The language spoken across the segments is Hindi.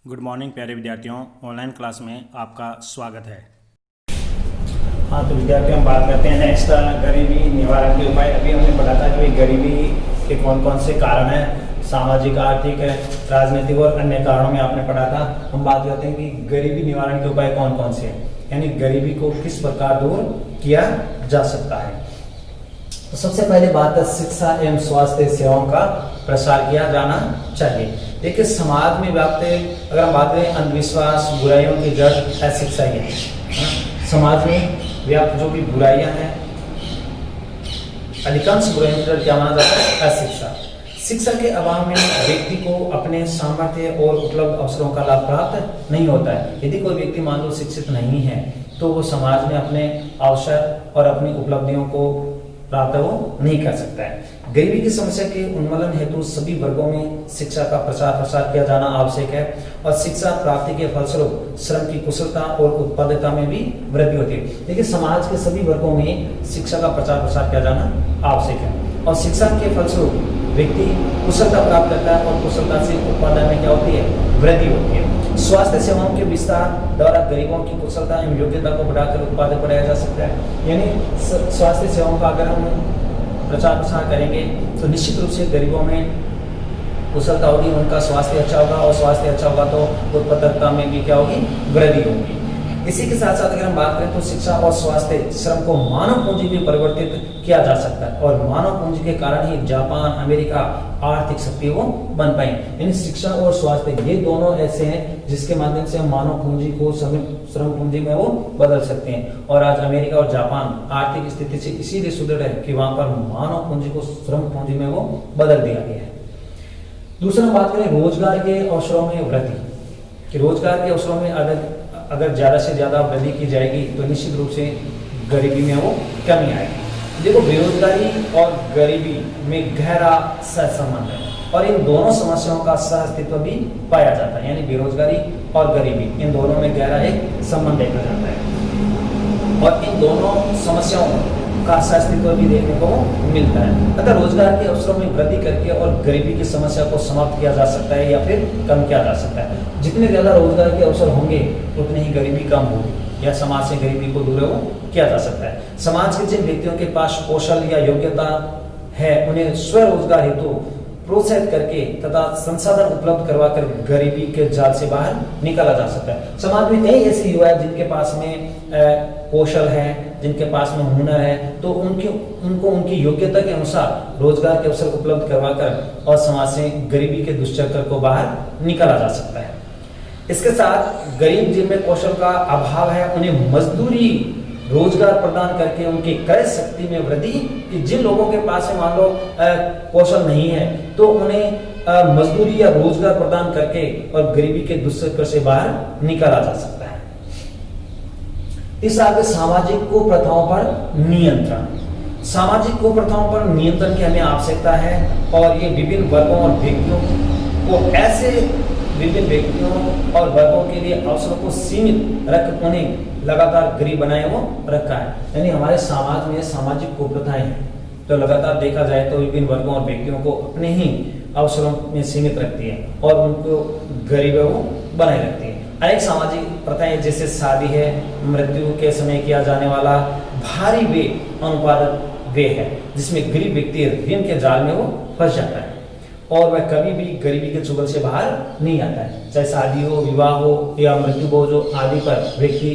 गुड मॉर्निंग प्यारे विद्यार्थियों, ऑनलाइन क्लास में आपका स्वागत है। हाँ, तो विद्यार्थियों हम बात करते हैं नेक्स्ट गरीबी निवारण के उपाय। अभी हमने पढ़ा था कि भाई गरीबी के कौन कौन से कारण हैं, सामाजिक, आर्थिक, राजनीतिक और अन्य कारणों में आपने पढ़ा था। हम बात करते हैं कि गरीबी निवारण के उपाय कौन कौन से हैं, यानी गरीबी को किस प्रकार दूर किया जा सकता है। तो सबसे पहले बात है शिक्षा एवं स्वास्थ्य सेवाओं का प्रसार किया जाना चाहिए। देखिए, समाज में व्याप्त अगर हम बात करें अंधविश्वास, बुराइयों की जड़ अशिक्षा ही है। समाज में व्याप्त जो भी बुराइयां हैं, अधिकांश बुराइयों की जड़ क्या माना जाता है? अशिक्षा। शिक्षा के अभाव में व्यक्ति को अपने सामर्थ्य और उपलब्ध अवसरों का लाभ प्राप्त नहीं होता है। यदि कोई व्यक्ति मान लो शिक्षित नहीं है तो वो समाज में अपने अवसर और अपनी उपलब्धियों को प्राप्त वो नहीं कर सकता है। गरीबी की समस्या के उन्मूलन हेतु सभी वर्गों में शिक्षा का प्रसार किया जाना आवश्यक है और शिक्षा प्राप्ति के फलस्वरूप श्रम की कुशलता और उत्पादकता में भी वृद्धि होती है। देखिए, समाज के सभी वर्गों में शिक्षा का प्रसार किया जाना आवश्यक है और शिक्षा के फलस्वरूप व्यक्ति कुशलता प्राप्त करता है और कुशलता से उत्पादन में क्या होती है? वृद्धि होती है। स्वास्थ्य सेवाओं के विस्तार द्वारा गरीबों की कुशलता एवं योग्यता को बढ़ाकर उत्पादन बढ़ाया जा सकता है। यानी स्वास्थ्य सेवाओं का अगर हम प्रसार करेंगे तो निश्चित रूप से गरीबों में कुशलता होगी, उनका स्वास्थ्य अच्छा होगा और स्वास्थ्य अच्छा होगा तो उत्पादकता में भी क्या होगी? वृद्धि होगी। इसी के साथ साथ अगर हम बात करें तो शिक्षा और स्वास्थ्य श्रम को मानव पूंजी में परिवर्तित किया जा सकता है और मानव पूंजी के कारण ही जापान, अमेरिका आर्थिक शक्ति वो बन पाए। यानी शिक्षा और स्वास्थ्य ये दोनों ऐसे हैं जिसके माध्यम से हम मानव पूंजी को श्रम पूंजी में वो बदल सकते हैं। और आज अमेरिका और जापान आर्थिक स्थिति से इसीलिए सुदृढ़ है कि वहां पर मानव पूंजी को श्रम पूंजी में वो बदल दिया गया है। दूसरा बात करें रोजगार के अवसरों में वृद्धि, कि रोजगार के अवसरों में अगर ज्यादा से ज्यादा वृद्धि की जाएगी तो निश्चित रूप से गरीबी में वो कमी आएगी। देखो, बेरोजगारी और गरीबी में गहरा सहसंबंध है और इन दोनों समस्याओं का सहअस्तित्व भी पाया जाता है। यानी बेरोजगारी और गरीबी इन दोनों में गहरा एक संबंध देखा जाता है और इन दोनों समस्याओं का सहअस्तित्व भी देखने को मिलता है। अगर रोजगार के अवसरों में वृद्धि करके और गरीबी की समस्या को समाप्त किया जा सकता है या फिर कम किया जा सकता है। जितने ज्यादा रोजगार के अवसर होंगे उतनी ही गरीबी कम होगी या समाज से गरीबी को दूर किया जा सकता है। समाज के जिन व्यक्तियों के पास कौशल या योग्यता है उन्हें स्वरोजगार हेतु प्रोत्साहित करके तथा संसाधन उपलब्ध करवाकर गरीबी के जाल से बाहर निकाला जा सकता है। समाज में कई ऐसे युवा है जिनके पास में कौशल है, जिनके पास में हुनर है, तो उनको उनकी योग्यता के अनुसार रोजगार के अवसर उपलब्ध करवाकर और समाज से गरीबी के दुष्चक्र को बाहर निकाला जा सकता है। इसके साथ गरीब जिनमें कौशल का अभाव है उन्हें मजदूरी रोजगार प्रदान करके उनकी क्रय शक्ति में वृद्धि, कि जिन लोगों के पास में मान लो कौशल नहीं है तो उन्हें मजदूरी या रोजगार प्रदान करके और गरीबी के दुष्चक्र से बाहर निकाला जा सकता है। इस आगे सामाजिक कुप्रथाओं पर नियंत्रण। सामाजिक कुप्रथाओं पर नियंत्रण की हमें आवश्यकता है और ये विभिन्न वर्गों और व्यक्तियों को ऐसे विभिन्न व्यक्तियों और वर्गों के लिए अवसरों को सीमित रख उन्हें लगातार गरीब बनाए वो रखा है। यानी हमारे समाज में सामाजिक कुप्रथाएं तो लगातार देखा जाए तो विभिन्न वर्गों और व्यक्तियों को अपने ही अवसरों में सीमित रखती है और उनको गरीब वो बनाए रखती है। अनेक सामाजिक प्रथाएं जैसे शादी है, मृत्यु के समय किया जाने वाला भारी व्यय अनुपात व्यय है जिसमें गरीब व्यक्ति ऋण के जाल में वो फंस जाता है और वह कभी भी गरीबी के चुगल से बाहर नहीं आता है। चाहे शादी हो, विवाह हो या मृत्यु हो जो आदि पर व्यक्ति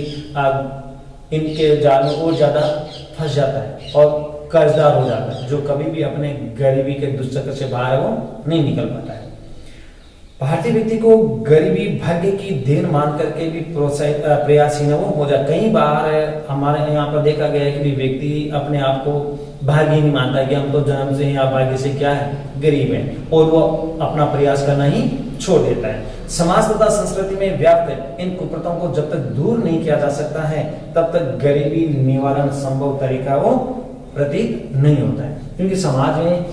इनके जाल में और ज्यादा फंस जाता है और कर्जदार हो जाता है, जो कभी भी अपने गरीबी के दुष्चक्र से बाहर वो नहीं निकल पाता है। भारतीय व्यक्ति को गरीबी भाग्य की देन मान करके भी प्रोत्साहित प्रयासहीन वो हो जाए। कई बार हमारे यहाँ पर देखा गया है कि व्यक्ति अपने आप को भाग्य नहीं मानता कि हम तो जन्म से या भाग्य से क्या है, गरीब है, और वो अपना प्रयास करना ही छोड़ देता है। समाज तथा संस्कृति में व्याप्त इन कुप्रथाओं को जब तक दूर नहीं किया जा सकता है तब तक गरीबी निवारण संभव तरीका वो प्रतीत नहीं होता है, क्योंकि समाज में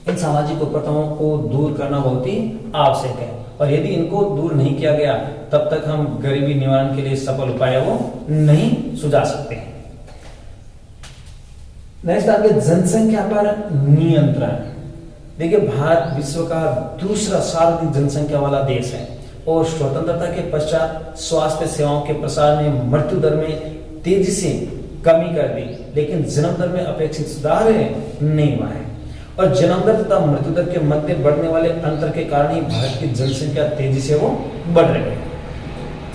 इन सामाजिक कुप्रथाओं को दूर करना बहुत ही आवश्यक है और यदि इनको दूर नहीं किया गया तब तक हम गरीबी निवारण के लिए सफल उपाय वो नहीं सुझा सकते हैं। नेक्स्ट आगे जनसंख्या पर नियंत्रण। देखिए, भारत विश्व का दूसरा सर्वाधिक जनसंख्या वाला देश है और स्वतंत्रता के पश्चात स्वास्थ्य सेवाओं के प्रसार ने मृत्यु दर में तेजी से कमी कर दी, लेकिन जन्म दर में अपेक्षित सुधार नहीं हुआ है। और जन्म दर तथा मृत्यु दर के मध्य बढ़ने वाले अंतर के कारण ही भारत की जनसंख्या तेजी से वो बढ़ रही है।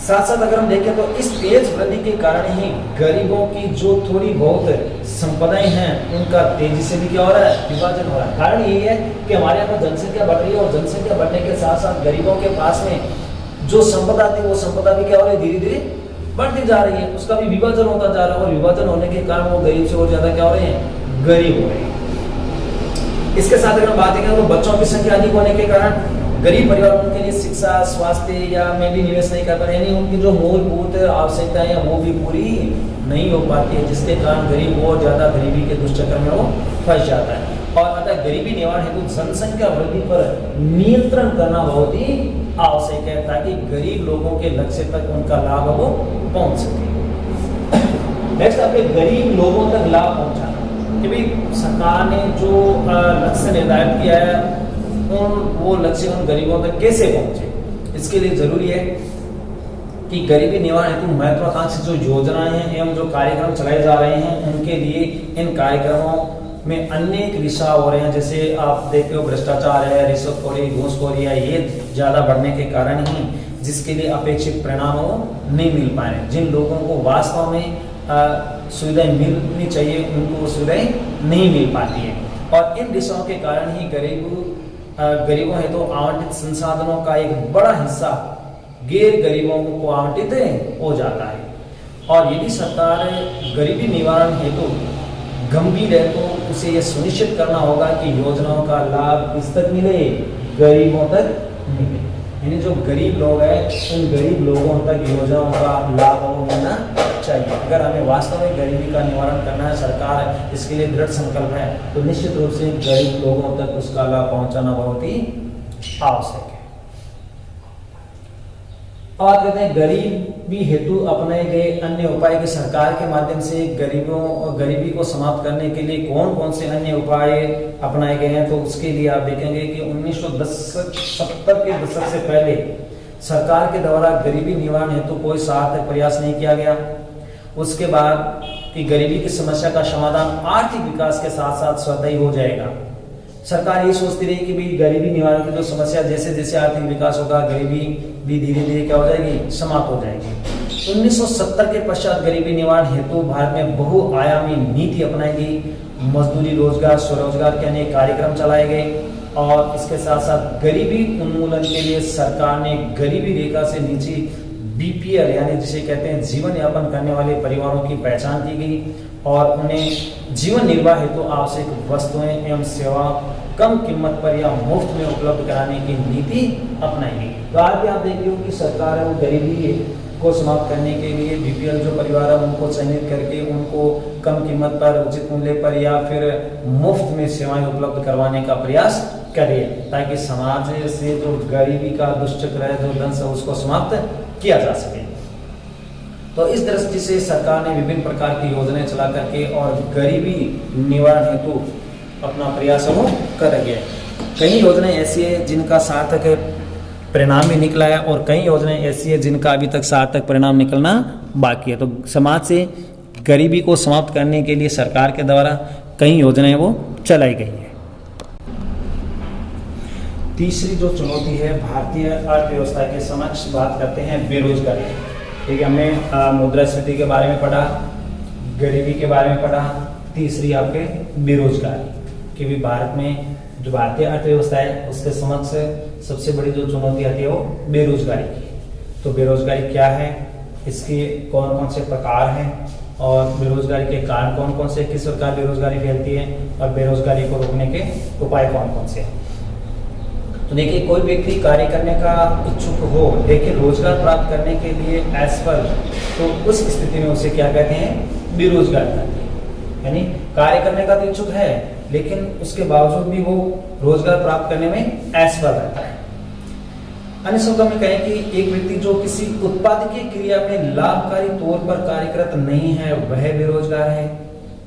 साथ साथ अगर हम देखें तो इस तेज वृद्धि के कारण ही गरीबों की जो थोड़ी बहुत संपदाएं हैं उनका तेजी से भी क्या हो रहा है, विभाजन हो रहा है। कारण यही है कि हमारे यहाँ पर जनसंख्या बढ़ रही है और जनसंख्या बढ़ने के साथ साथ गरीबों के पास में जो संपदा थी वो संपदा भी क्या हो रही है, धीरे धीरे बढ़ती जा रही है, उसका भी विभाजन होता जा रहा है और विभाजन होने के कारण वो गरीब से और ज्यादा क्या हो रहे हैं, गरीब हो रहे हैं। इसके साथ अगर हम बात करें तो बच्चों की संख्या अधिक होने के कारण गरीब परिवारों के लिए शिक्षा, स्वास्थ्य या में भी निवेश नहीं कर पा रहे, यानी उनकी जो मूलभूत आवश्यकताएं हैं वो भी पूरी नहीं हो पाती है, जिसके कारण गरीब और ज्यादा गरीबी के दुष्चक्र में वो फंस जाता है। और अतः गरीबी निवारण हेतु जनसंख्या वृद्धि पर नियंत्रण करना बहुत ही आवश्यक है, ताकि गरीब लोगों के लक्ष्य तक उनका लाभ वो पहुंच सके। नेक्स्ट आपके गरीब लोगों तक लाभ पहुंचाना, कि भाई सरकार ने जो लक्ष्य निर्धारित किया है वो लक्ष्य उन गरीबों तक कैसे पहुंचे। इसके लिए जरूरी है कि गरीबी निवारण हेतु महत्वाकांक्षी जो योजनाएं हैं एवं जो कार्यक्रम चलाए जा रहे हैं उनके लिए इन कार्यक्रमों में अनेक रिसाव हो रहे हैं। जैसे आप देखते हो भ्रष्टाचार है, रिश्वतखोरी, घूसखोरी है, ये ज्यादा बढ़ने के कारण ही जिसके लिए अपेक्षित परिणाम नहीं मिल पा रहे। जिन लोगों को वास्तव में सुविधाएं मिलनी चाहिए उनको वो सुविधाएं नहीं मिल पाती है और इन रिसावों के कारण ही गरीबों हेतु तो आवंटित संसाधनों का एक बड़ा हिस्सा गैर गरीबों को आवंटित हो जाता है। और यदि सरकार गरीबी निवारण हेतु गंभीर है तो उसे यह सुनिश्चित करना होगा कि योजनाओं का लाभ किस तक मिले, गरीबों तक मिले। यानी जो गरीब लोग हैं उन गरीब लोगों तक योजनाओं का लाभ मिलना चाहिए। अगर हमें वास्तव में गरीबी का निवारण करना है, सरकार इसके लिए दृढ़ संकल्प है, तो निश्चित रूप से गरीब लोगों तक उसका लाभ पहुंचाना बहुत ही आवश्यक है। और कहते हैं गरीबी हेतु अपनाए गए अन्य उपाय की सरकार के माध्यम से गरीबी को समाप्त करने के लिए कौन कौन से अन्य उपाय अपनाए गए हैं। तो उसके लिए आप देखेंगे कि 1970 के दशक से पहले सरकार के द्वारा गरीबी निवारण हेतु कोई सार्थक प्रयास नहीं किया गया। उसके बाद कि गरीबी की समस्या का समाधान आर्थिक विकास के साथ साथ स्वतः ही हो जाएगा। सरकार ये सोचती रही कि भाई गरीबी निवारण की जो समस्या जैसे जैसे आर्थिक विकास होगा गरीबी भी धीरे धीरे क्या हो जाएगी, समाप्त हो जाएगी। 1970 के पश्चात गरीबी निवारण हेतु भारत में बहुआयामी नीति अपनाई गई। मजदूरी, रोजगार, स्वरोजगार के अनेक कार्यक्रम चलाए गए और इसके साथ साथ गरीबी उन्मूलन के लिए सरकार ने गरीबी रेखा से नीचे बीपीएल यानी जिसे कहते हैं जीवन यापन करने वाले परिवारों की पहचान की गई और उन्हें जीवन निर्वाह हेतु आवश्यक वस्तुएं एवं सेवा कम कीमत पर या मुफ्त में उपलब्ध कराने की नीति अपनाई गई। तो आज भी आप देखिए कि सरकार है वो गरीबी को समाप्त करने के लिए बीपीएल जो परिवार है उनको चयनित करके उनको कम कीमत पर, उचित मूल्य पर या फिर मुफ्त में सेवाएं उपलब्ध करवाने का प्रयास करे, ताकि समाज से जो गरीबी का दुष्चक्र है, जो दंश है, उसको समाप्त किया जा सके। तो इस दृष्टि से सरकार ने विभिन्न प्रकार की योजनाएं चला करके और गरीबी निवारण हेतु अपना प्रयास वो कर रही है। कई योजनाएं ऐसी है जिनका सार्थक परिणाम भी निकला है और कई योजनाएं ऐसी है जिनका अभी तक सार्थक परिणाम निकलना बाकी है। तो समाज से गरीबी को समाप्त करने के लिए सरकार के द्वारा कई योजनाएं वो चलाई गई है। तीसरी जो चुनौती है भारतीय अर्थव्यवस्था के समक्ष बात करते हैं बेरोजगारी। ठीक है, हमने मुद्रास्फीति के बारे में पढ़ा, गरीबी के बारे में पढ़ा, तीसरी आपके बेरोजगारी कि भी भारत में जो भारतीय अर्थव्यवस्था है उसके समक्ष सबसे बड़ी जो चुनौती आती है वो बेरोजगारी की। तो बेरोजगारी क्या है, इसके कौन कौन से प्रकार हैं और बेरोजगारी के कारण कौन कौन से, किस प्रकार बेरोजगारी फैलती है और बेरोजगारी को रोकने के उपाय कौन कौन से हैं। तो देखिए, कोई व्यक्ति कार्य करने का इच्छुक हो लेकिन रोजगार प्राप्त करने के लिए असफल, तो उस स्थिति में उसे क्या कहते हैं, बेरोजगार कहते हैं। यानी कार्य करने का तो इच्छुक है लेकिन उसके बावजूद भी वो रोजगार प्राप्त करने में असफल रहता है। अन्य शब्दों में कहें कि एक व्यक्ति जो किसी उत्पादकीय क्रिया में लाभकारी तौर पर कार्यरत नहीं है वह बेरोजगार है।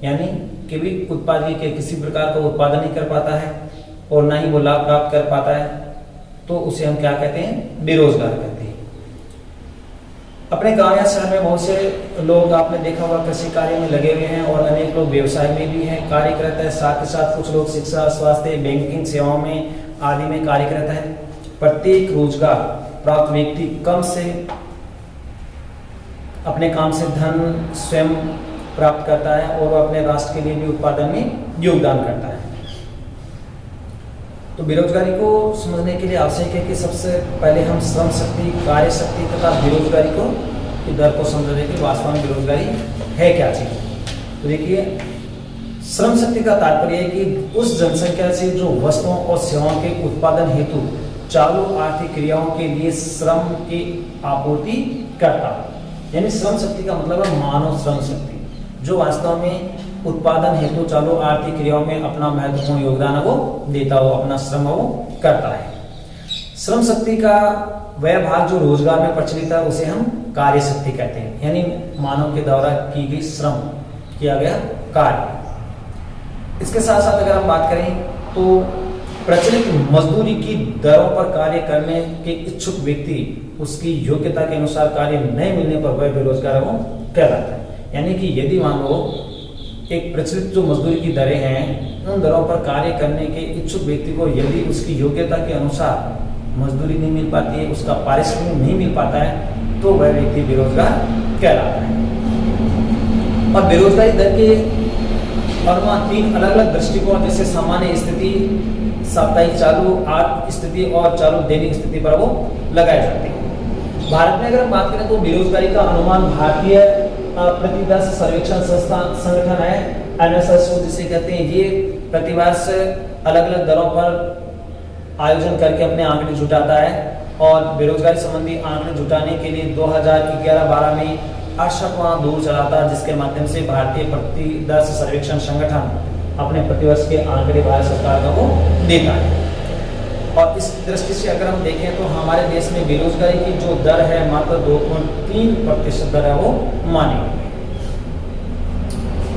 यानी कि भी उत्पादकीय के किसी प्रकार का उत्पादन नहीं कर पाता है और ना ही वो लाभ प्राप्त कर पाता है, तो उसे हम क्या कहते हैं, बेरोजगार कहते हैं। अपने गांव या शहर में बहुत से लोग आपने देखा होगा कृषि कार्य में लगे हुए हैं और अनेक लोग व्यवसाय में भी हैं, कार्यरत है। साथ ही साथ कुछ लोग शिक्षा, स्वास्थ्य, बैंकिंग सेवाओं में आदि में कार्यरत है। प्रत्येक रोजगार प्राप्त व्यक्ति कम से अपने काम से धन स्वयं प्राप्त करता है और अपने राष्ट्र के लिए भी उत्पादन में योगदान करता है। तो बेरोजगारी को समझने के लिए आवश्यक है कि सबसे पहले हम श्रम शक्ति, कार्य शक्ति तथा बेरोजगारी को की दर को समझ लें कि वास्तव में बेरोजगारी है क्या चीज। तो देखिए, श्रम शक्ति का तात्पर्य है कि उस जनसंख्या से जो वस्तुओं और सेवाओं के उत्पादन हेतु चालू आर्थिक क्रियाओं के लिए श्रम की आपूर्ति करता है। यानी श्रम शक्ति का मतलब है मानव श्रम शक्ति, जो वास्तव में उत्पादन हेतु चालू आर्थिक क्रियाओं में अपना महत्वपूर्ण योगदान वो देता हो, अपना श्रम वो करता है। श्रम शक्ति का वह भाग जो रोजगार में प्रचलित है उसे हम कार्य शक्ति कहते हैं, यानी मानव के द्वारा की गई श्रम, किया गया कार्य। इसके साथ साथ अगर हम बात करें तो प्रचलित मजदूरी की दरों पर कार्य करने के इच्छुक व्यक्ति उसकी योग्यता के अनुसार कार्य नहीं मिलने पर वह बेरोजगार वो कहलाता है। यानी कि यदि मान लो एक प्रचलित जो मजदूरी की दरें हैं, उन दरों पर कार्य करने के इच्छुक व्यक्ति को यदि उसकी योग्यता के अनुसार मजदूरी नहीं मिल पाती है, उसका पारिश्रमिक नहीं मिल पाता है, तो वह व्यक्ति बेरोजगार कहलाता है। और बेरोजगारी दर के अनुमान 3 अलग अलग दृष्टिकोण, जैसे सामान्य स्थिति, साप्ताहिक चालू आर्थिक स्थिति और चालू दैनिक स्थिति पर वो लगाए जाते हैं। भारत में अगर हम बात करें तो बेरोजगारी का अनुमान भारतीय प्रतिवर्ष सर्वेक्षण संगठन है, NSSO जिसे कहते हैं, ये प्रतिवर्ष अलग अलग दरों पर आयोजन करके अपने आंकड़े जुटाता है और बेरोजगारी संबंधी आंकड़े जुटाने के लिए 2011-12 में 68वां दौर चलाता है, जिसके माध्यम से भारतीय प्रतिवर्ष सर्वेक्षण संगठन अपने प्रतिवर्ष के आंकड़े भारत सरकार का वो देता है। और इस दृष्टि से अगर हम देखें तो हमारे देश में बेरोजगारी की जो दर है मात्र 2.3% दर है वो मानी गई।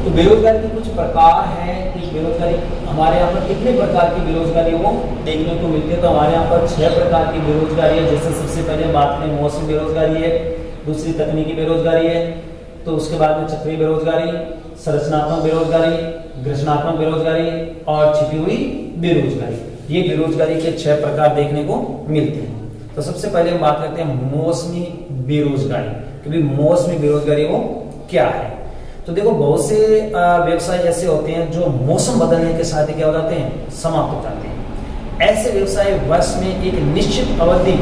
तो बेरोजगारी के कुछ प्रकार हैं कि बेरोजगारी हमारे यहाँ पर कितने प्रकार की बेरोजगारी वो देखने को मिलती है। तो हमारे यहाँ पर 6 प्रकार की बेरोजगारी है। जैसे सबसे पहले बात करें मौसमी बेरोजगारी है, दूसरी तकनीकी बेरोजगारी है, तो उसके बाद में चक्रीय बेरोजगारी, संरचनात्मक बेरोजगारी, घर्षणात्मक बेरोजगारी और छिपी हुई बेरोजगारी। ये बेरोजगारी के 6 प्रकार देखने को मिलते हैं। तो सबसे पहले हम बात करते हैं मौसमी बेरोजगारी, क्योंकि मौसमी बेरोजगारी वो क्या है। तो देखो, बहुत से व्यवसाय ऐसे होते हैं जो मौसम बदलने के साथ ही क्या हो जाते हैं, समाप्त हो जाते हैं। ऐसे व्यवसाय वर्ष में एक निश्चित अवधि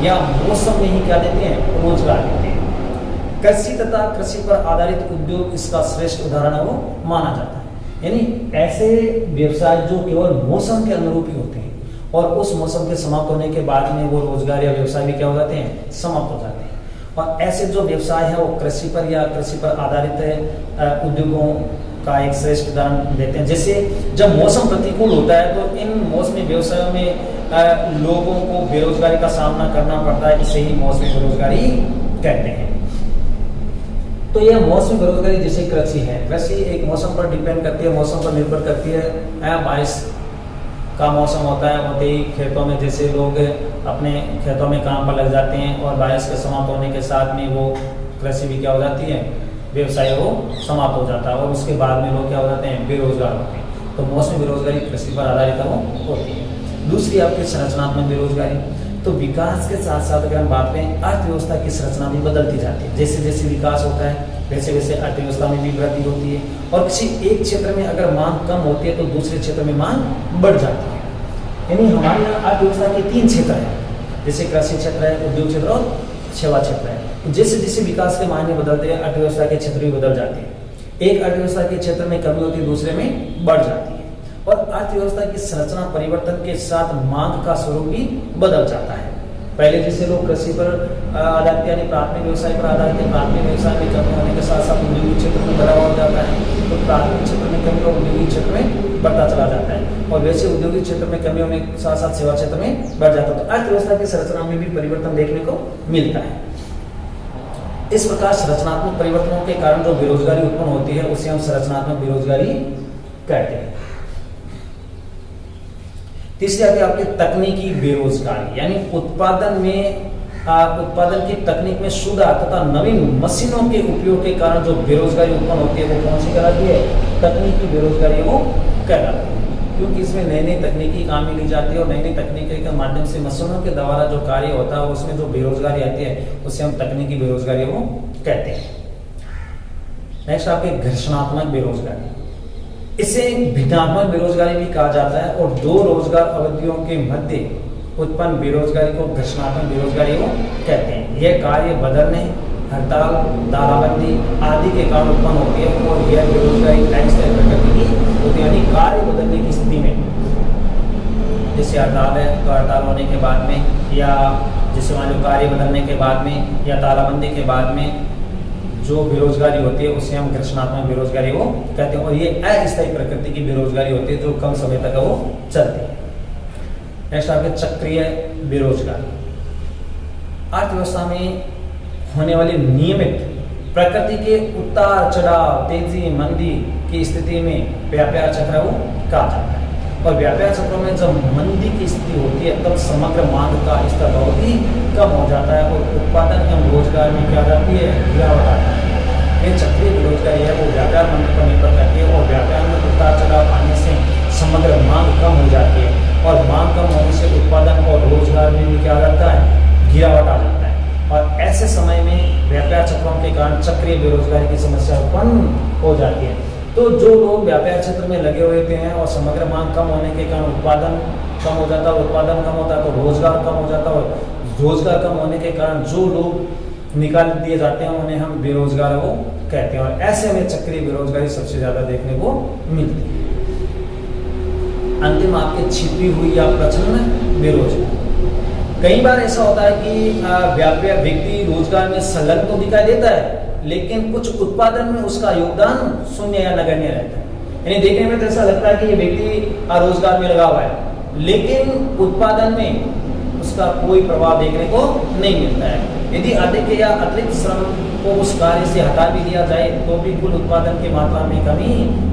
या मौसम में ही क्या देते हैं, रोजगार देते हैं। कृषि तथा कृषि पर आधारित उद्योग इसका श्रेष्ठ उदाहरण वो माना जाता है। यानी ऐसे व्यवसाय जो केवल मौसम के अनुरूप ही होते हैं और उस मौसम के समाप्त होने के बाद में वो रोजगार या व्यवसाय भी क्या हो जाते हैं, समाप्त हो जाते हैं। और ऐसे जो व्यवसाय है वो कृषि पर या कृषि पर आधारित उद्योगों का एक श्रेष्ठ उदाहरण देते हैं। जैसे जब मौसम प्रतिकूल होता है तो इन मौसमी व्यवसायों में लोगों को बेरोजगारी का सामना करना पड़ता है, इसे ही मौसमी बेरोजगारी कहते हैं। तो यह मौसमी बेरोजगारी जैसे कृषि है, कृषि एक मौसम पर डिपेंड करती है, मौसम पर निर्भर करती है। बारिश का मौसम होता है, होते ही खेतों में जैसे लोग अपने खेतों में काम पर लग जाते हैं और बारिश के समाप्त होने के साथ में वो कृषि भी क्या हो जाती है, व्यवसाय वो समाप्त हो जाता है और उसके बाद में लोग क्या हो जाते हैं, बेरोजगार होते हैं। तो मौसमी बेरोजगारी कृषि पर आधारित होती है। दूसरी आपकी संरचनात्मक बेरोजगारी, तो विकास के साथ साथ अगर हम बात करें अर्थव्यवस्था की संरचना भी बदलती जाती है। जैसे जैसे विकास होता है वैसे वैसे अर्थव्यवस्था में भी वृद्धि होती है और किसी एक क्षेत्र में अगर मांग कम होती है तो दूसरे क्षेत्र में मांग बढ़ जाती है। यानी हमारे यहाँ अर्थव्यवस्था के 3 क्षेत्र हैं, जैसे कृषि क्षेत्र है, उद्योग क्षेत्र और सेवा क्षेत्र है। तो जैसे जैसे विकास के मायने बदलते हैं अर्थव्यवस्था के क्षेत्र भी बदल जाते हैं। एक अर्थव्यवस्था के क्षेत्र में कमी होती है, दूसरे में बढ़ जाती है। और अर्थव्यवस्था की संरचना परिवर्तन के साथ मांग का स्वरूप भी बदल जाता है। पहले जैसे लोग कृषि पर आधारित यानी प्राथमिक व्यवसाय पर आधारित है, प्राथमिक व्यवसाय में कमी होने के साथ साथ औद्योगिक क्षेत्र में बढ़ावा हो जाता है, तो प्राथमिक क्षेत्र में कमी और औद्योगिक क्षेत्र में बढ़ता चला जाता है। और वैसे औद्योगिक क्षेत्र में कमी होने के साथ साथ सेवा क्षेत्र में बढ़ जाता है। तो अर्थव्यवस्था की संरचना में भी परिवर्तन देखने को मिलता है। इस प्रकार संरचनात्मक परिवर्तनों के कारण जो बेरोजगारी उत्पन्न होती है उसे हम संरचनात्मक बेरोजगारी कहते हैं। तीसरी आती है आपकी तकनीकी बेरोजगारी, यानी उत्पादन में उत्पादन की तकनीक में सुधार तथा नवीन मशीनों के उपयोग के कारण जो बेरोजगारी उत्पन्न होती है वो कौन सी कहलाती है? तकनीकी बेरोजगारी वो कहलाती है, क्योंकि इसमें नई नई तकनीकी काम में ली जाती है और नई नई तकनीकी के माध्यम से मशीनों के द्वारा जो कार्य होता है उसमें जो बेरोजगारी आती है उसे हम तकनीकी बेरोजगारी वो कहते हैं। नेक्स्ट आपके घर्षणात्मक बेरोजगारी, इसे भिन्नात्मक बेरोजगारी भी कहा जाता है और दो रोजगार अवधियों के मध्य उत्पन्न बेरोजगारी को घर्षणात्मक बेरोजगारी वो कहते हैं। यह कार्य बदलने, हड़ताल, तालाबंदी आदि के कारण उत्पन्न होती है और यह बेरोजगारी अस्थायी प्रकृति की होती है, यानी कार्य बदलने की स्थिति में, जैसे हड़ताल है तो हड़ताल होने के बाद में, या जैसे मान लो कार्य बदलने के बाद में या तालाबंदी के बाद में जो बेरोजगारी होती है उसे हम घर्षणात्मक बेरोजगारी वो कहते हैं और ये अस्थायी प्रकृति की बेरोजगारी होती है जो कम समय तक वो चलती है। नेक्स्ट आपके चक्रीय बेरोजगारी, अर्थव्यवस्था में होने वाली नियमित प्रकृति के उतार चढ़ाव, तेजी मंदी की स्थिति में व्यापार चक्र वो कहा जाता है और व्यापार चक्रों में जब मंदी की स्थिति होती है तब समग्र मांग का स्तर बहुत ही कम हो जाता है और उत्पादन एवं रोजगार में क्या जाती है? गिरावट आती है। ये चक्रीय बेरोजगारी है वो व्यापार मंदी पर निर्भर करती है और व्यापार में उतार चढ़ाव आने से समग्र मांग कम हो जाती है और मांग कम होने से उत्पादन और रोजगार में भी क्या रहता है? गिरावट आ जाता है और ऐसे समय में व्यापार चक्रों के कारण चक्रीय बेरोजगारी की समस्या उत्पन्न हो जाती है। तो जो लोग व्यापार क्षेत्र में लगे हुए थे हैं और समग्र मांग कम होने के कारण उत्पादन कम हो जाता है, उत्पादन कम होता है तो रोजगार कम हो जाता है और रोजगार कम होने के कारण जो लोग निकाल दिए जाते हैं उन्हें हम बेरोजगार वो कहते हैं और ऐसे में चक्रीय बेरोजगारी सबसे ज्यादा देखने को मिलती है। अंतिम आपके छिपी हुई या प्रचन्न बेरोजगारी, कई बार ऐसा होता है कि व्यक्ति रोजगार में संलग्न तो दिखाई देता है लेकिन कुछ उत्पादन में उसका योगदान शून्य या नगण्य रहता है। यानी देखने में तो ऐसा लगता है कि ये व्यक्ति रोजगार में लगा हुआ है लेकिन उत्पादन में उसका कोई प्रभाव देखने को नहीं मिलता है। यदि अधिक या अतिरिक्त श्रम को उस कार्य से हटा भी दिया जाए तो भी कुल उत्पादन की मात्रा में कमी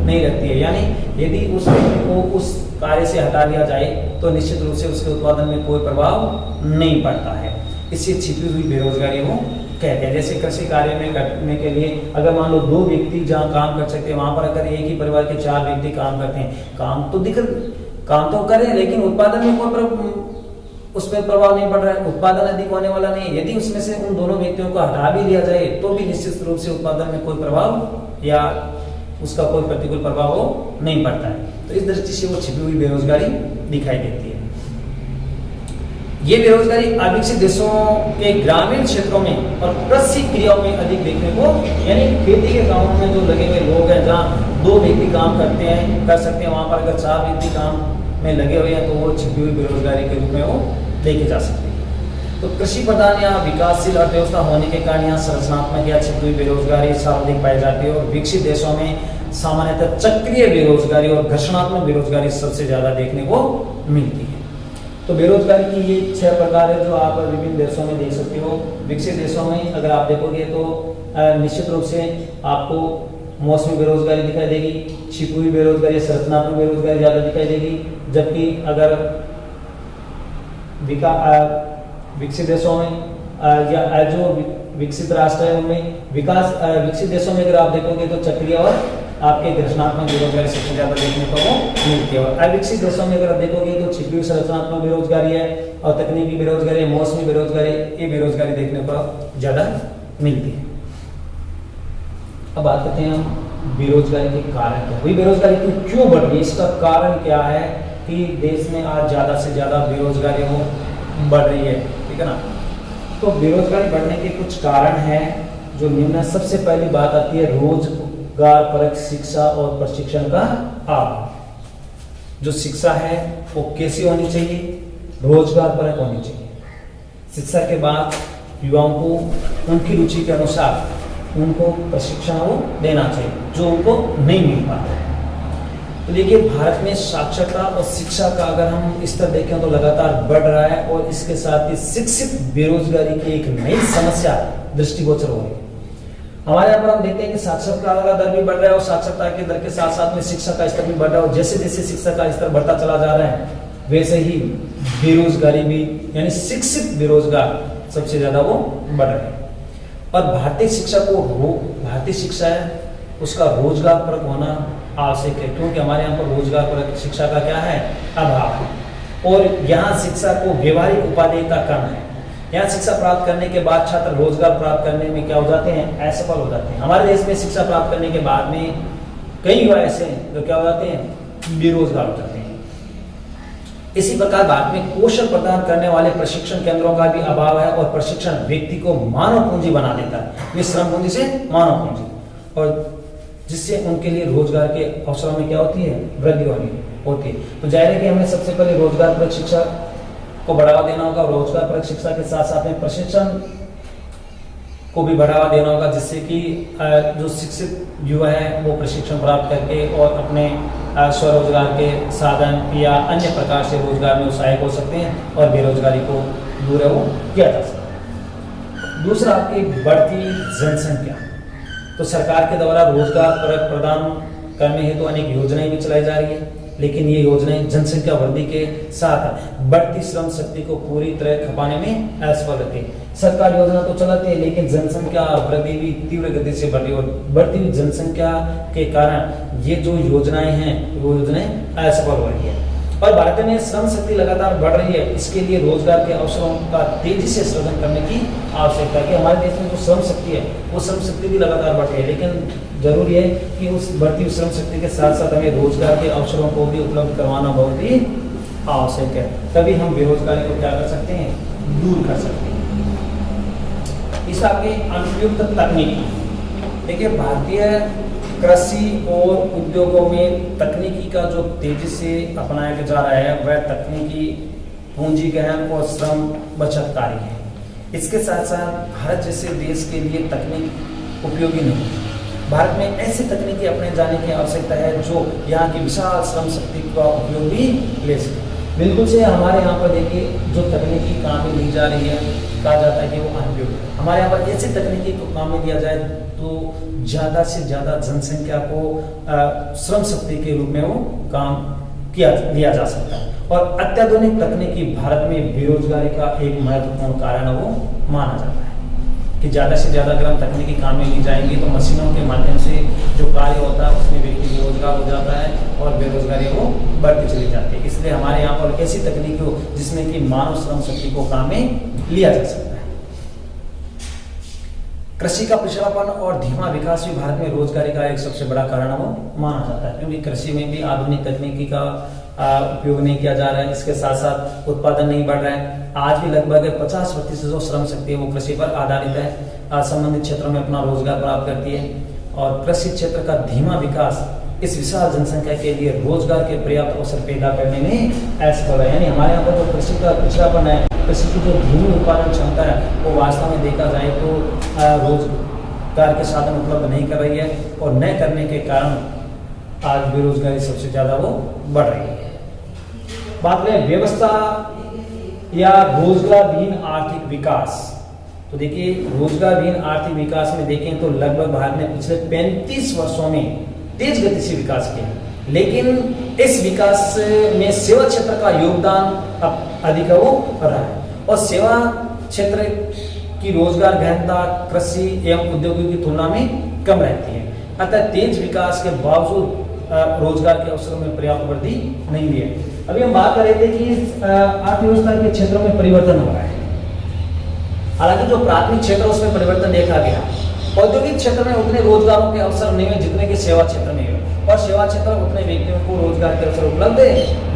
नहीं रहती है। यानी यदि उस व्यक्ति को उस कार्य से हटा दिया जाए तो निश्चित रूप से उसके उत्पादन में कोई प्रभाव नहीं पड़ता है। इससे छिपी हुई बेरोजगारी वो कहते हैं। जैसे कृषि कार्य में करने के लिए अगर मान लो 2 व्यक्ति जहाँ काम कर सकते हैं वहां पर अगर एक ही परिवार के 4 व्यक्ति काम करते हैं, काम तो करें लेकिन उत्पादन में कोई उसमें प्रभाव नहीं पड़ रहा है, उत्पादन अधिक होने वाला नहीं है। यदि उसमें से उन दोनों व्यक्तियों को हटा भी दिया जाए तो भी निश्चित रूप से उत्पादन में कोई प्रभाव या उसका कोई प्रतिकूल प्रभाव नहीं पड़ता है। तो इस दृष्टि से वो छिपी हुई बेरोजगारी दिखाई देती है। ये बेरोजगारी अविकसित देशों के ग्रामीण क्षेत्रों में और कृषि क्रियाओं में अधिक देखने को, यानी खेती के कामों में जो लगे हुए लोग हैं जहाँ 2 व्यक्ति काम कर सकते हैं वहां पर अगर 4 व्यक्ति काम में लगे हुए हैं तो वो छिपी हुई बेरोजगारी के रूप में वो देखे जा सकते हैं। तो कृषि प्रधान या विकासशील अर्थव्यवस्था होने के कारण यहाँ संरचनात्मक या छिपी हुई बेरोजगारी सर्वाधिक पाई जाती है और विकसित देशों में सामान्यतः चक्रीय बेरोजगारी और घर्षणात्मक बेरोजगारी सबसे ज्यादा देखने को मिलती है। तो बेरोजगारी की ये 6 प्रकार है जो आप विभिन्न देशों में देख सकते हो। विकसित देशों में अगर आप देखोगे तो निश्चित रूप से आपको मौसमी बेरोजगारी दिखाई देगी, छिपी हुई बेरोजगारी, संरचनात्मक बेरोजगारी ज्यादा दिखाई देगी। जबकि अगर विकसित देशों में या जो विकसित राष्ट्र है उनमें विकसित देशों में अगर आप देखोगे तो चक्रीय और आपके घर्षणात्मक बेरोजगारी सबसे ज्यादा देखने को मिलती है। और अविकसित देशों में अगर आप देखोगे तो छिपी हुई संरचनात्मक बेरोजगारी है और तकनीकी बेरोजगारी, मौसमी बेरोजगारी, ये बेरोजगारी देखने को ज्यादा मिलती है। अब बात करते हैं हम बेरोजगारी के कारण क्या है, बेरोजगारी क्यों बढ़ रही है, इसका कारण क्या है कि देश में आज ज्यादा से ज्यादा बेरोजगारी वो बढ़ रही है, ठीक है ना। तो बेरोजगारी बढ़ने के कुछ कारण हैं जो निम्न। सबसे पहली बात आती है रोजगार परक शिक्षा और प्रशिक्षण का अभाव। जो शिक्षा है वो कैसी होनी चाहिए, रोजगार परक होनी चाहिए। शिक्षा के बाद युवाओं को उनकी रुचि के अनुसार उनको प्रशिक्षण वो देना चाहिए जो उनको नहीं मिल पाता है। तो देखिए भारत में साक्षरता और शिक्षा का अगर हम स्तर देखें तो लगातार बढ़ रहा है और इसके साथ ही शिक्षित बेरोजगारी की एक नई समस्या दृष्टिगोचर हो रही है। हमारे यहाँ पर हम देखते हैं कि साक्षरता का दर भी बढ़ रहा है और साक्षरता के दर के साथ साथ में शिक्षा का स्तर भी बढ़ रहा है और जैसे जैसे शिक्षा का स्तर बढ़ता चला जा रहा है वैसे ही बेरोजगारी भी, यानी शिक्षित बेरोजगार सबसे ज़्यादा वो बढ़ रहे हैं। और भारतीय शिक्षा है उसका रोजगार परक होना आवश्यक है, क्योंकि हमारे यहाँ पर रोजगार परक शिक्षा का क्या है, अभाव है। और यहाँ शिक्षा को व्यवहारिक उपाधि का कम है। यहाँ शिक्षा प्राप्त करने के बाद छात्र रोजगार प्राप्त करने में क्या हो जाते हैं, असफल हो जाते हैं। हमारे देश में शिक्षा प्राप्त करने के बाद में कई युवा ऐसे हैं जो क्या हो जाते हैं, बेरोजगार हो जाते हैं। इसी प्रकार भारत में कौशल प्रदान करने वाले प्रशिक्षण केंद्रों का भी अभाव है और प्रशिक्षण व्यक्ति को मानव पूंजी बना देता है, ये श्रम पूंजी से मानव पूंजी, और जिससे उनके लिए रोजगार के अवसरों में क्या होती है, वृद्धि होती है। तो जाहिर है कि हमें सबसे पहले रोजगार परक शिक्षा को बढ़ावा देना होगा। रोजगार परक शिक्षा के साथ साथ में प्रशिक्षण को भी बढ़ावा देना होगा, जिससे कि जो शिक्षित युवा है वो प्रशिक्षण प्राप्त करके और अपने स्वरोजगार के साधन या अन्य प्रकार से रोजगार में सहायक हो सकते हैं और बेरोजगारी को दूर है वो किया जा सकता है। दूसरा, आपकी बढ़ती जनसंख्या। तो सरकार के द्वारा रोजगार परक प्रदान करने हेतु अनेक योजनाएं भी चलाई जा रही है, लेकिन ये योजनाएं जनसंख्या वृद्धि के साथ बढ़ती श्रम शक्ति को पूरी तरह खपाने में असफल रहती है। सरकार योजना तो चलाती है, लेकिन जनसंख्या वृद्धि भी तीव्र गति से बढ़ रही है और बढ़ती हुई जनसंख्या के कारण ये जो योजनाएं हैं वो योजनाएं असफल हो रही है। और भारत में श्रम शक्ति लगातार बढ़ रही है, इसके लिए रोजगार के अवसरों का तेजी से सृजन करने की आवश्यकता है। कि हमारे देश में जो श्रम शक्ति है वो श्रम शक्ति भी लगातार बढ़ रही है, लेकिन जरूरी है कि उस बढ़ती हुई श्रम शक्ति के साथ साथ हमें रोजगार के अवसरों को भी उपलब्ध करवाना बहुत ही आवश्यक है, तभी हम बेरोजगारी को क्या कर सकते हैं, दूर कर सकते हैं। इस आपके अनुपयुक्त तकनीकी, देखिए भारतीय कृषि और उद्योगों में तकनीकी का जो तेजी से अपनाया जा रहा है वह तकनीकी पूंजी गहन और श्रम बचतकारी है। इसके साथ साथ भारत जैसे देश के लिए तकनीक उपयोगी नहीं है। भारत में ऐसी तकनीकी अपने जाने की आवश्यकता है जो यहाँ की विशाल श्रम शक्ति का उपयोग भी ले सके। बिल्कुल से हमारे यहाँ पर देखिए जो तकनीकी काम में ली जा रही है, कहा जाता है कि वो अनुपयोगी। हमारे यहाँ पर ऐसी तकनीकी को काम में लिया जाए तो ज़्यादा से ज़्यादा जनसंख्या को श्रम शक्ति के रूप में वो काम लिया जा सकता है। और अत्याधुनिक तकनीकी भारत में बेरोजगारी का एक महत्वपूर्ण कारण वो माना जाता है कि ज़्यादा से ज़्यादा अगर हम तकनीकी काम में ली जाएंगी तो मशीनों के माध्यम से जो कार्य होता है उसमें व्यक्ति बेरोजगार हो जाता है और बेरोजगारी वो बढ़ती चली जाती है। इसलिए हमारे यहाँ पर ऐसी तकनीक हो जिसमें कि मानव श्रम शक्ति को काम में लिया जा सकता है। कृषि का पिछड़ापन और धीमा विकास भी भारत में रोजगारी का एक सबसे बड़ा कारण वो माना जाता है, क्योंकि कृषि में भी आधुनिक तकनीकी का उपयोग नहीं किया जा रहा है। इसके साथ साथ उत्पादन नहीं बढ़ रहा है। आज भी लगभग 50% जो श्रम शक्ति है वो कृषि पर आधारित है, संबंधित क्षेत्रों में अपना रोजगार प्राप्त करती है। और कृषि क्षेत्र का धीमा विकास इस विशाल जनसंख्या के लिए रोजगार के पर्याप्त अवसर पैदा करने में असफल है। यानी हमारे यहाँ पर जो कृषि का पिछड़ापन है, कृषि की जो धीमी उत्पादन क्षमता है वो वास्तव में देखा जाए तो रोजगार के साधन उपलब्ध नहीं कर रही है और न करने के कारण आज बेरोजगारी सबसे ज्यादा वो बढ़ रही है। बात करें व्यवस्था या रोजगारहीन आर्थिक विकास, तो देखिए रोजगारहीन आर्थिक विकास में देखें तो लगभग भारत ने पिछले 35 वर्षों में तेज गति से विकास किया, लेकिन इस विकास में सेवा क्षेत्र का योगदान अब अधिक वो रहा है और सेवा क्षेत्र की रोजगार गहनता कृषि एवं उद्योगों की तुलना में कम रहती है। अतः तेज विकास के बावजूद रोजगार के अवसरों में पर्याप्त वृद्धि नहीं हुई है। अभी हम बात कर रहे थे कि अर्थव्यवस्था के क्षेत्रों में परिवर्तन हो रहा है। हालांकि जो प्राथमिक क्षेत्र उसमें परिवर्तन देखा गया, औद्योगिक क्षेत्र में उतने रोजगारों के अवसर नहीं हुए जितने कि सेवा क्षेत्र में हुए, और सेवा क्षेत्र उतने व्यक्तियों को रोजगार के अवसर उपलब्ध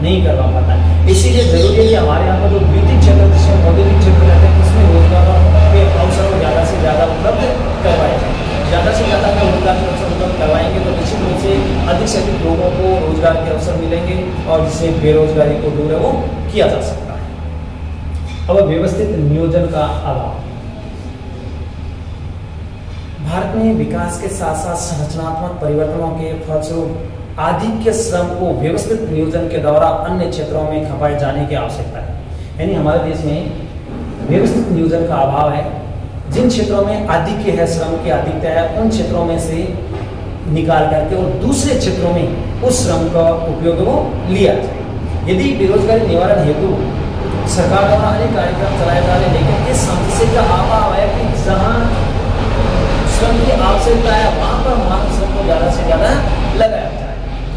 नहीं करवा पाता है। इसीलिए जरूरी है कि हमारे यहाँ पर जो द्वितीय क्षेत्र जिसमें औद्योगिक क्षेत्र रहते हैं उसमें रोजगारों के अवसर को ज़्यादा से ज़्यादा उपलब्ध करवाए जाए। ज़्यादा से ज़्यादा अगर रोजगार के अवसर उपलब्ध करवाएंगे तो निश्चित रूप से अधिक लोगों को रोजगार के अवसर मिलेंगे और जिससे बेरोजगारी को दूर है वो किया जा सकता है। अब व्यवस्थित नियोजन का अभाव। भारत में विकास के साथ साथ संरचनात्मक परिवर्तनों के फलस्वरूप आधिक्य श्रम को व्यवस्थित नियोजन के द्वारा अन्य क्षेत्रों में खपाए जाने की आवश्यकता है। यानी हमारे देश में व्यवस्थित नियोजन का अभाव है। जिन क्षेत्रों में आधिक्य है, श्रम की अधिकता है, उन क्षेत्रों में से निकाल करके और दूसरे क्षेत्रों में उस श्रम का उपयोग वो लिया जाए। यदि बेरोजगारी निवारण हेतु सरकार द्वारा अनेक कार्यक्रम चलाए जा रहे हैं, लेकिन इस समस्या का अभाव है कि जहाँ श्रम की आवश्यकता है वहाँ पर मानव श्रम को ज़्यादा से ज़्यादा लगाया जाए।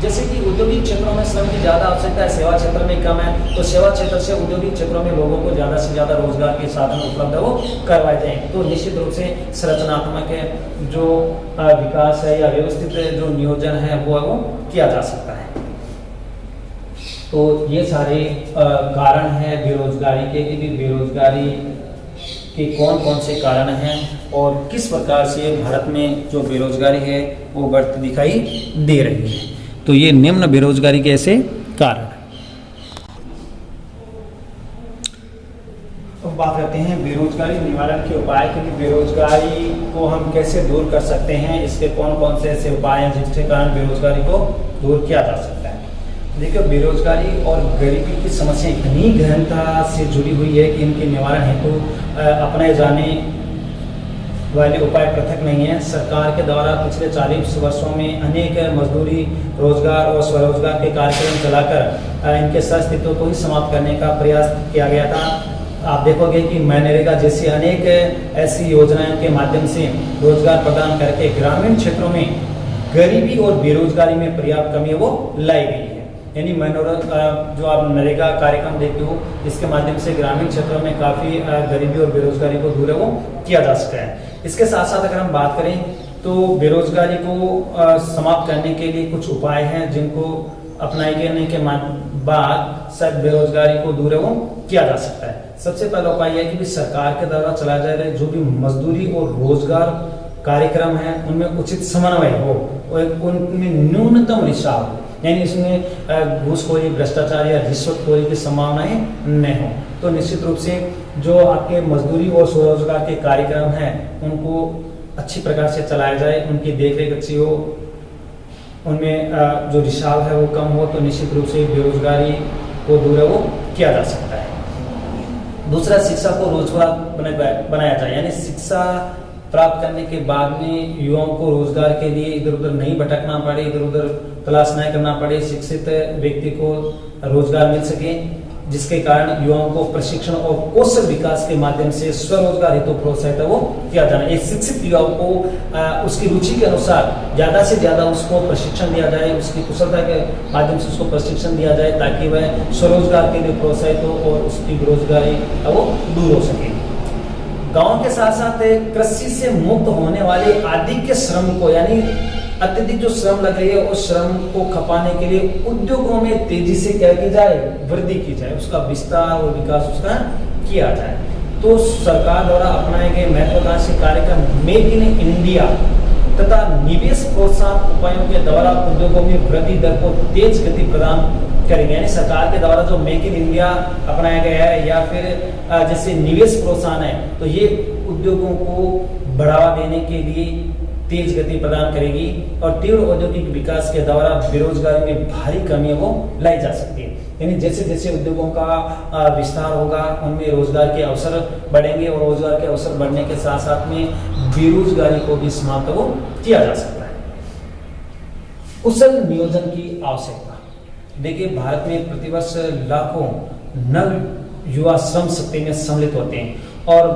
जैसे कि औद्योगिक क्षेत्रों में श्रम की ज़्यादा आवश्यकता है, सेवा क्षेत्र में कम है, तो सेवा क्षेत्र से औद्योगिक क्षेत्रों में लोगों को ज़्यादा से ज़्यादा रोजगार के साधन उपलब्ध वो करवाए जाएँ। तो निश्चित रूप से संरचनात्मक जो विकास है या व्यवस्थित जो नियोजन है वो किया जा सकता है। तो ये सारे कारण हैं बेरोजगारी के, कि बेरोजगारी के कौन कौन से कारण हैं और किस प्रकार से भारत में जो बेरोजगारी है वो बढ़ती दिखाई दे रही है। तो ये निम्न बेरोजगारी के ऐसे कारण। अब बात करते हैं बेरोजगारी निवारण के उपाय, क्योंकि बेरोजगारी को हम कैसे दूर कर सकते हैं, इसके कौन कौन से ऐसे उपाय हैं जिसके कारण बेरोजगारी को दूर किया जा सकता है। देखिए, बेरोजगारी और गरीबी की समस्या इतनी गहनता से जुड़ी हुई है कि इनके निवारण हेतु अपनाए जाने वाले उपाय पृथक नहीं है। सरकार के द्वारा पिछले 40 वर्षों में अनेक मजदूरी, रोजगार और स्वरोजगार के कार्यक्रम चलाकर इनके अस्तित्व को ही समाप्त करने का प्रयास किया गया था। आप देखोगे कि मनरेगा जैसी अनेक ऐसी योजनाओं के माध्यम से रोजगार प्रदान करके ग्रामीण क्षेत्रों में गरीबी और बेरोजगारी में पर्याप्त कमी वो लाई गई है। यानी जो आप नरेगा कार्यक्रम देखते हो, इसके माध्यम से ग्रामीण क्षेत्रों में काफ़ी गरीबी और बेरोजगारी को दूर वो किया जा सकता है। इसके साथ साथ अगर हम बात करें तो बेरोजगारी को समाप्त करने के लिए कुछ उपाय हैं जिनको अपनाए जाने के बाद शायद बेरोजगारी को दूर वो किया जा सकता है। सबसे पहला उपाय यह है कि सरकार के द्वारा चलाए जा रहे जो भी मजदूरी और रोजगार कार्यक्रम है उनमें उचित समन्वय हो और उनमें न्यूनतम रिसाव हो, यानी इसमें घूसखोरी, भ्रष्टाचार या रिश्वतखोरी की संभावनाएं न हो। तो निश्चित रूप से जो आपके मजदूरी और स्वरोजगार के कार्यक्रम हैं उनको अच्छी प्रकार से चलाया जाए, उनकी देखरेख अच्छी हो, उनमें जो रिसाव है वो कम हो, तो निश्चित रूप से बेरोजगारी को दूर वो किया जा सकता है। दूसरा, शिक्षा को रोजगार बनाया जाए, यानी शिक्षा प्राप्त करने के बाद में युवाओं को रोजगार के लिए इधर उधर नहीं भटकना पड़े, इधर उधर तलाश नहीं करना पड़े, शिक्षित व्यक्ति को रोजगार मिल सके, जिसके कारण युवाओं को प्रशिक्षण और कौशल विकास के माध्यम से स्वरोजगार हेतु प्रोत्साहित वो किया जाना। एक शिक्षित युवाओं को उसकी रुचि के अनुसार ज़्यादा से ज़्यादा उसको प्रशिक्षण दिया जाए, उसकी कुशलता के माध्यम से उसको प्रशिक्षण दिया जाए ताकि वह स्वरोजगार के लिए प्रोत्साहित हो और उसकी बेरोजगारी वो दूर हो सके। गांव के साथ साथ कृषि से मुक्त होने वाले अधिक के श्रम को, यानी अत्यधिक जो श्रम लग रही है उस श्रम को खपाने के लिए उद्योगों में तेजी से क्या की जाए, वृद्धि की जाए, उसका विस्तार और विकास उसका किया जाए। तो सरकार द्वारा अपनाए गए महत्वाकांक्षी कार्यक्रम मेक इन इंडिया तथा निवेश प्रोत्साहन उपायों के द्वारा उद्योगों में वृद्धि दर को तेज गति प्रदान करेंगे। यानी सरकार के द्वारा जो मेक इन इंडिया अपनाया गया है या फिर जैसे निवेश प्रोत्साहन है, तो ये उद्योगों को बढ़ावा देने के लिए तेज गति प्रदान करेगी और तीव्र औद्योगिक विकास के द्वारा बेरोजगारी में भारी कमी वो लाई जा सकती है। यानी जैसे जैसे उद्योगों का विस्तार होगा उनमें रोजगार के अवसर बढ़ेंगे और रोजगार के अवसर बढ़ने के साथ साथ में बेरोजगारी को भी समाप्त वो किया जा सकता है। कुशल नियोजन की आवश्यकता। देखिए, भारत में प्रतिवर्ष लाखों नव युवा श्रम शक्ति में सम्मिलित होते हैं और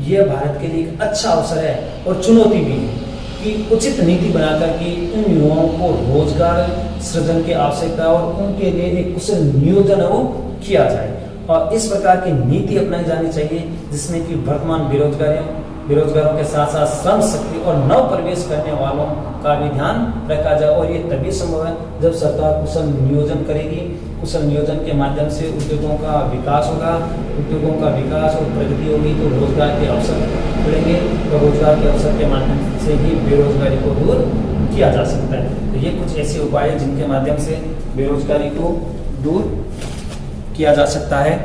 यह भारत के लिए एक अच्छा अवसर है और चुनौती भी है कि उचित नीति बनाकर के उन युवाओं को रोजगार सृजन की आवश्यकता और उनके लिए एक कुशल नियोजन वो किया जाए और इस प्रकार की नीति अपनाई जानी चाहिए जिसमें कि वर्तमान बेरोजगारों के साथ साथ श्रम शक्ति और नव प्रवेश करने वालों का भी ध्यान रखा जाए। और ये तभी संभव है जब सरकार कुशल नियोजन करेगी। कुशल नियोजन के माध्यम से उद्योगों का विकास होगा, उद्योगों का विकास और प्रगति होगी तो रोजगार के अवसर खुलेंगे और रोजगार के अवसर के माध्यम से ही बेरोजगारी को दूर किया जा सकता है। तो ये कुछ ऐसे उपाय हैं जिनके माध्यम से बेरोजगारी को दूर किया जा सकता है।